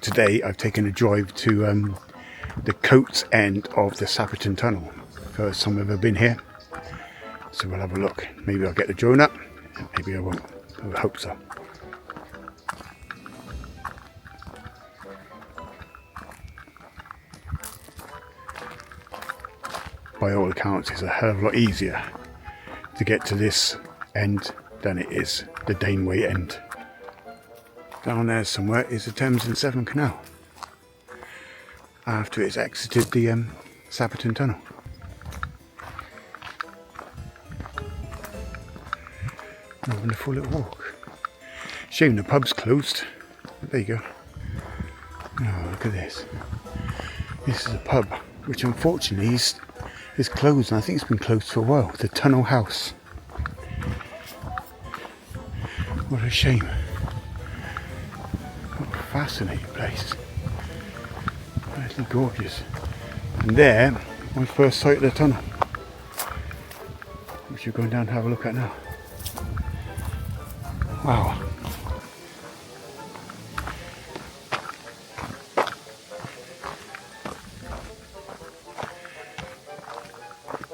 today I've taken a drive to the coast end of the Sapperton Tunnel. First time I've ever been here. So we'll have a look. Maybe I'll get the drone up, maybe I won't. I hope so. By all accounts, it's a hell of a lot easier to get to this end than it is the Daneway end. Down there somewhere is the Thames Severn canal, after it's exited the Sapperton Tunnel. A wonderful little walk. Shame the pub's closed, but there you go. Oh, look at this. This is a pub which unfortunately is closed, and I think it's been closed for a while. The Tunnel House. What a shame. What a fascinating place. Absolutely gorgeous. And there, my first sight of the tunnel, which you're going down to have a look at now. Wow.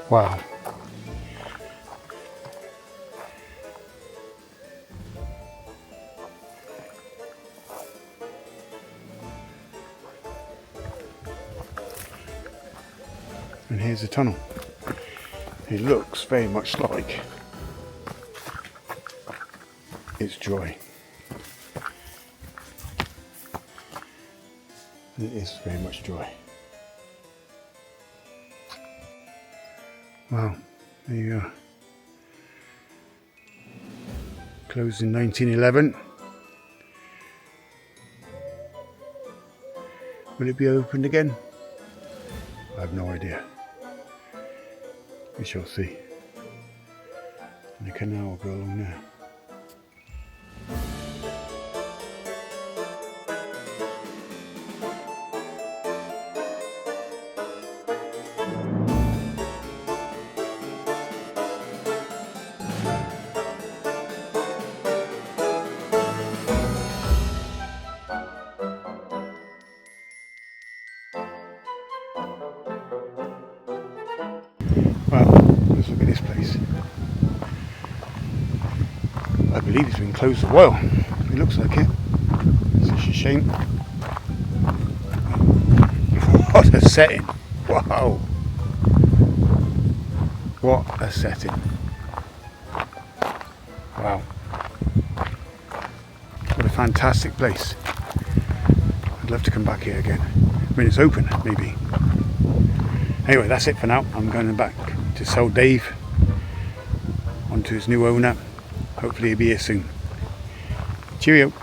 Wow. And here's the tunnel. It looks very much like it's dry. It is very much dry. Wow, there you go. Closed in 1911. Will it be opened again? I have no idea. We shall see. And the canal will go along there. Well, let's look at this place. I believe it's been closed a while. It looks like it. It's such a shame. What a setting. Wow. What a setting. Wow. What a fantastic place. I'd love to come back here again. When it's open, maybe. Anyway, that's it for now. I'm going back to sell Dave onto his new owner. Hopefully he'll be here soon. Cheerio.